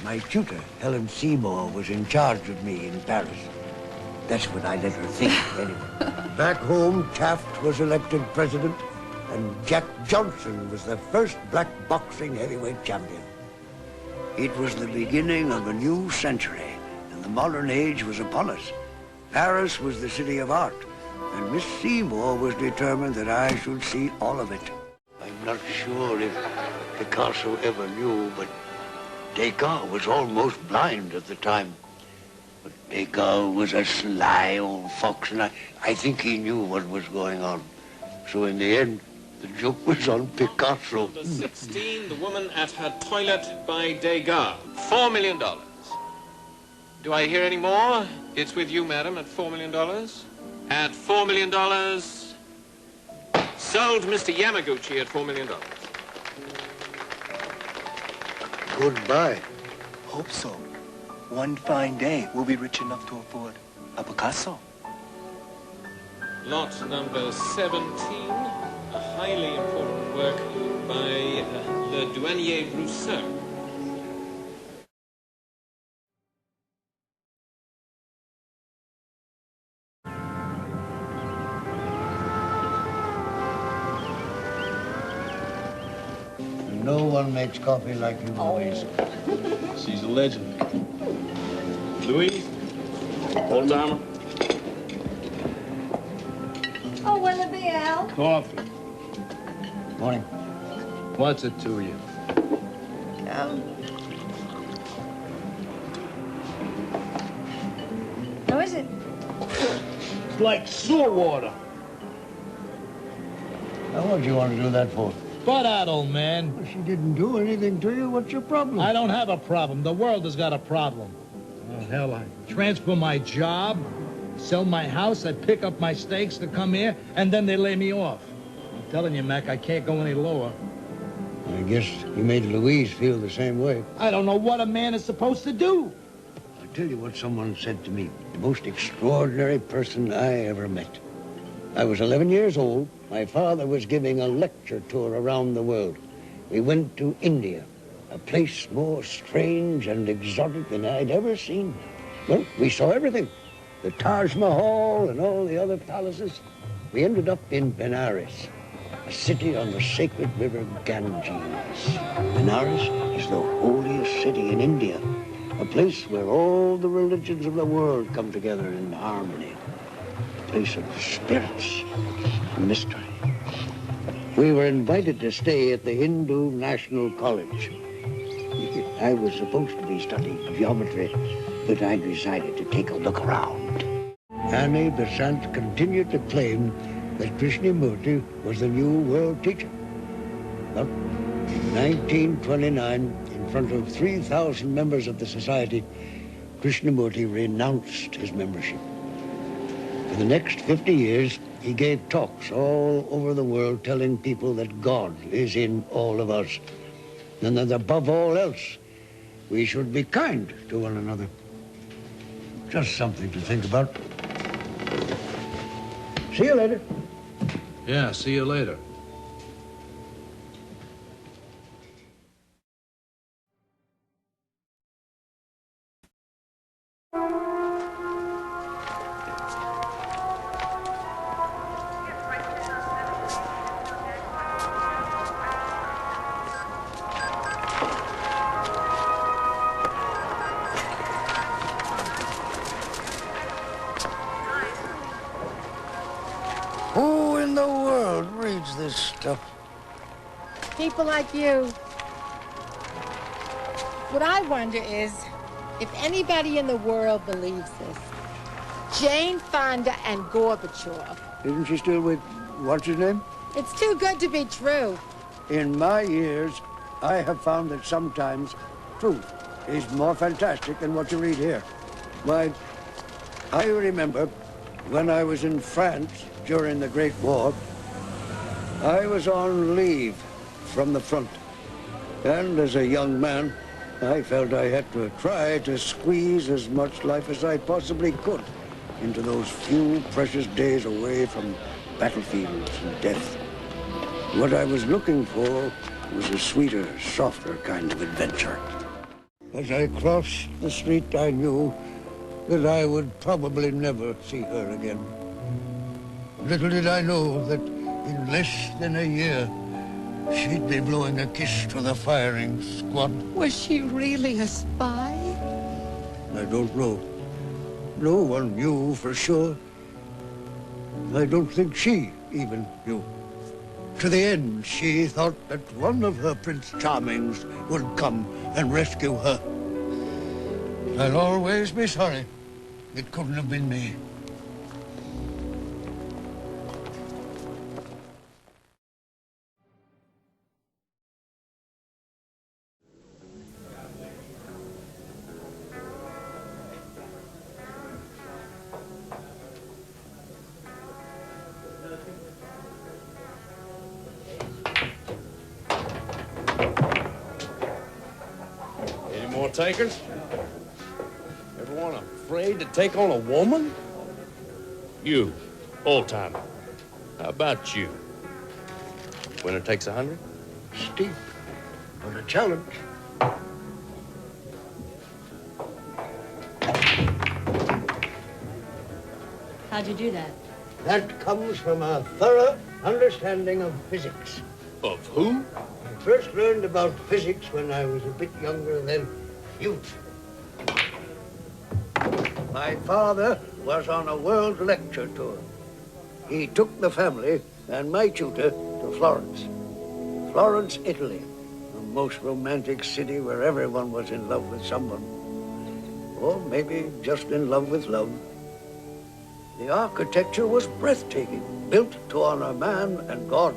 S3: My tutor, Helen Seymour, was in charge of me in Paris. That's what I let her think, anyway. Back home, Taft was elected president, and Jack Johnson was the first black boxing heavyweight champion. It was the beginning of a new century, and the modern age was upon us. Paris was the city of art, and Miss Seymour was determined that I should see all of it. I'm not sure if Picasso ever knew, but Degas was almost blind at the time. But Degas was a sly old fox, and I think he knew what was going on. So in the end, the joke was on Picasso.
S23: Number 16, The Woman at Her Toilet by Degas. $4 million. Do I hear any more? It's with you, madam, at $4 million. At $4 million. Sold Mr. Yamaguchi at $4 million.
S3: Goodbye.
S20: Hope so. One fine day, we'll be rich enough to afford a Picasso.
S23: Lot number 17, a highly important work by Le Douanier Rousseau.
S3: No one makes coffee like you, Louise.
S14: She's a legend. Louise, old timer.
S24: Oh, will it be Al?
S14: Coffee.
S3: Morning.
S14: What's it to you?
S24: How is it?
S14: It's like sewer water.
S3: Now, what do you want to do that for?
S14: Butt out, old man.
S3: Well, she didn't do anything to you. What's your problem?
S14: I don't have a problem. The world has got a problem. Oh, hell, I transfer my job, sell my house, I pick up my stakes to come here, and then they lay me off. I'm telling you, Mac, I can't go any lower.
S3: I guess you made Louise feel the same way.
S14: I don't know what a man is supposed to do.
S3: I'll tell you what someone said to me. The most extraordinary person I ever met. I was 11 years old. My father was giving a lecture tour around the world. We went to India, a place more strange and exotic than I'd ever seen. Well, we saw everything. The Taj Mahal and all the other palaces. We ended up in Benares, a city on the sacred river Ganges. Benares is the holiest city in India, a place where all the religions of the world come together in harmony. A place of spirits and mystery. We were invited to stay at the Hindu National College. I was supposed to be studying geometry, but I decided to take a look around. Annie Besant continued to claim that Krishnamurti was the new world teacher. But in 1929, in front of 3,000 members of the society, Krishnamurti renounced his membership. For the next 50 years, he gave talks all over the world telling people that God is in all of us. And that above all else, we should be kind to one another. Just something to think about. See you later.
S14: Yeah, see you later.
S3: Who in the world reads this stuff?
S24: People like you. What I wonder is if anybody in the world believes this. Jane Fonda and Gorbachev.
S3: Isn't she still with What's his name?
S24: It's too good to be true.
S3: In my years, I have found that sometimes truth is more fantastic than what you read here. Why, I remember when I was in France during the Great War, I was on leave from the front. And as a young man, I felt I had to try to squeeze as much life as I possibly could into those few precious days away from battlefields and death. What I was looking for was a sweeter, softer kind of adventure. As I crossed the street, I knew that I would probably never see her again. Little did I know that in less than a year, she'd be blowing a kiss to the firing squad.
S24: Was she really a spy?
S3: I don't know. No one knew for sure. I don't think she even knew. To the end, she thought that one of her Prince Charmings would come and rescue her. I'll always be sorry it couldn't have been me.
S4: Any more takers? Everyone afraid to take on a woman? You, old-timer. How about you? Winner takes 100?
S3: Steep, but a challenge.
S2: How'd you do that?
S3: That comes from a thorough understanding of physics.
S4: Of who?
S3: I first learned about physics when I was a bit younger than you. My father was on a world lecture tour. He took the family and my tutor to Florence. Florence, Italy, a most romantic city where everyone was in love with someone. Or maybe just in love with love. The architecture was breathtaking, built to honor man and God.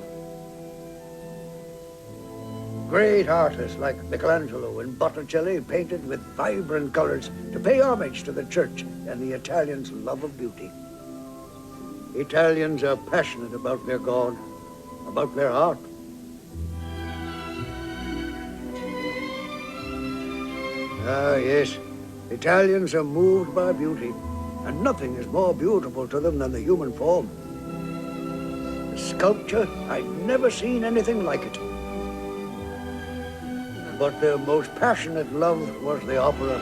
S3: Great artists like Michelangelo and Botticelli painted with vibrant colors to pay homage to the church and the Italians' love of beauty. Italians are passionate about their God, about their art. Ah, yes, Italians are moved by beauty, and nothing is more beautiful to them than the human form. The sculpture, I've never seen anything like it. But their most passionate love was the opera.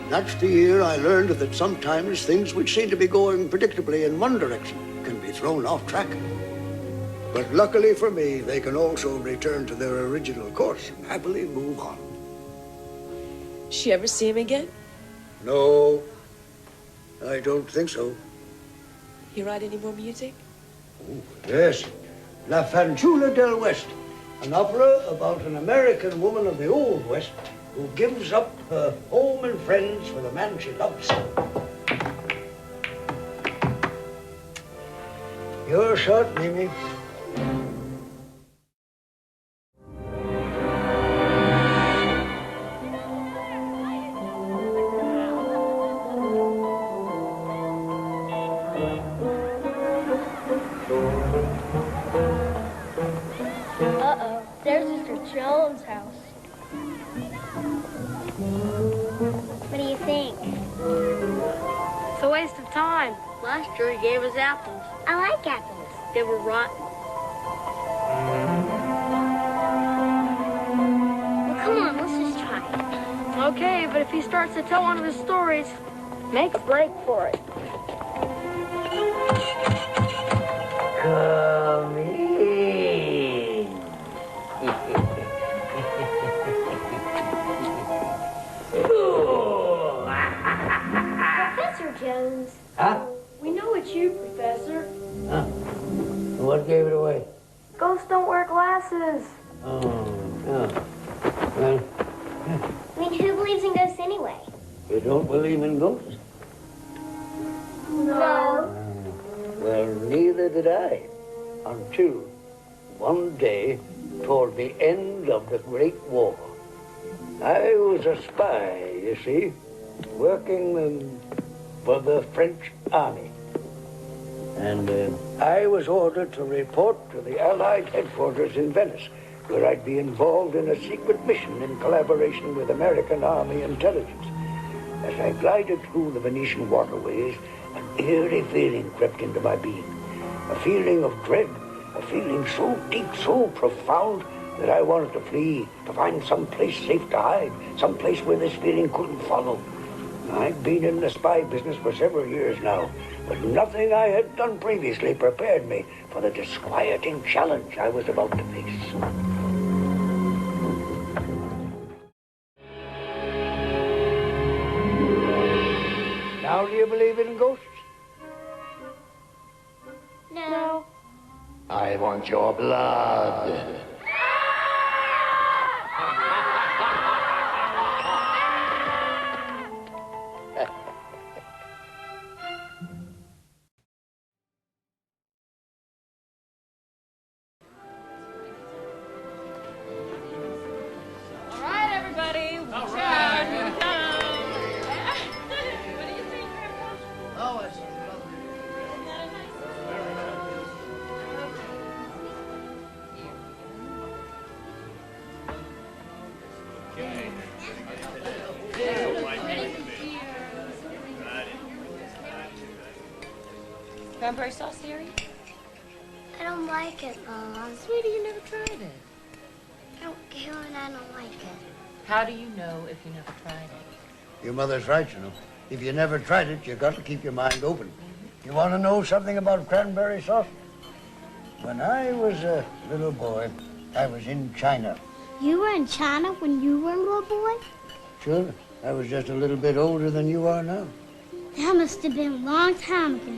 S3: That's the year I learned that sometimes things which seem to be going predictably in one direction can be thrown off track. But luckily for me, they can also return to their original course and happily move on.
S8: She ever see him again?
S3: No, I don't think so.
S8: He write any more music?
S3: Oh, yes, La Fanciulla del West. An opera about an American woman of the Old West who gives up her home and friends for the man she loves. You're short, Mimi.
S16: There's Mr. Jones' house. What do you think?
S2: It's a waste of time. Last year he gave us apples.
S16: I like apples.
S2: They were rotten.
S16: Well, come on, let's just try it.
S2: Okay, but if he starts to tell one of his stories, make a break for it.
S3: Come in.
S16: Professor Jones.
S3: Huh?
S2: We know it's you, Professor.
S3: Huh? What gave it away?
S2: Ghosts don't wear glasses.
S3: Oh, yeah. Well,
S16: I mean, who believes in ghosts anyway?
S3: you don't believe in ghosts?
S16: No.
S3: Well, neither did I, until one day toward the end of the Great War. I was a spy, you see, working for the French army. And I was ordered to report to the Allied headquarters in Venice, where I'd be involved in a secret mission in collaboration with American Army intelligence. As I glided through the Venetian waterways, an eerie feeling crept into my being. A feeling of dread, a feeling so deep, so profound, that I wanted to flee, to find some place safe to hide, some place where this feeling couldn't follow. I'd been in the spy business for several years now, but nothing I had done previously prepared me for the disquieting challenge I was about to face. Now, do you believe in ghosts?
S16: No.
S11: I want your blood.
S2: All right, everybody. All right. What do you think, Grandpa?
S3: Oh, it's
S2: Cranberry sauce theory?
S16: I don't like it, Mom.
S2: Sweetie, you never tried it.
S16: I don't care and I don't like it.
S2: How do you know if you never tried it?
S3: Your mother's right, you know. If you never tried it, you got to keep your mind open. You want to know something about cranberry sauce? When I was a little boy, I was in China.
S16: You were in China when you were a little boy?
S3: Sure, I was just a little bit older than you are now.
S16: That must have been a long time ago.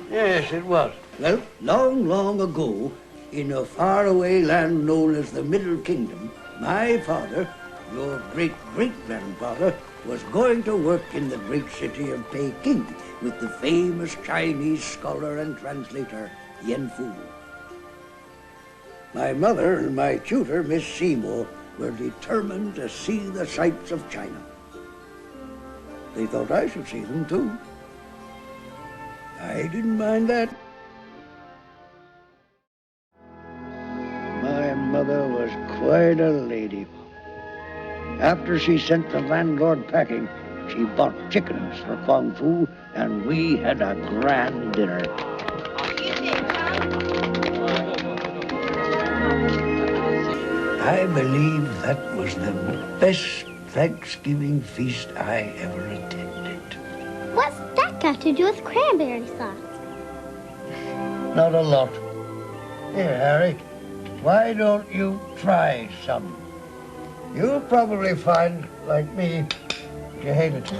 S3: Yes, it was. Well, long, long ago, in a faraway land known as the Middle Kingdom, my father, your great-great-grandfather, was going to work in the great city of Peking with the famous Chinese scholar and translator, Yen Fu. My mother and my tutor, Miss Seymour, were determined to see the sights of China. They thought I should see them, too. I didn't mind that. My mother was quite a lady. After she sent the landlord packing, she bought chickens for Kung Fu, and we had a grand dinner. I believe that was the best Thanksgiving feast I ever attended.
S16: What's that got to do with cranberry sauce?
S3: Not a lot. Here, Harry, why don't you try some? You'll probably find, like me, you hate it.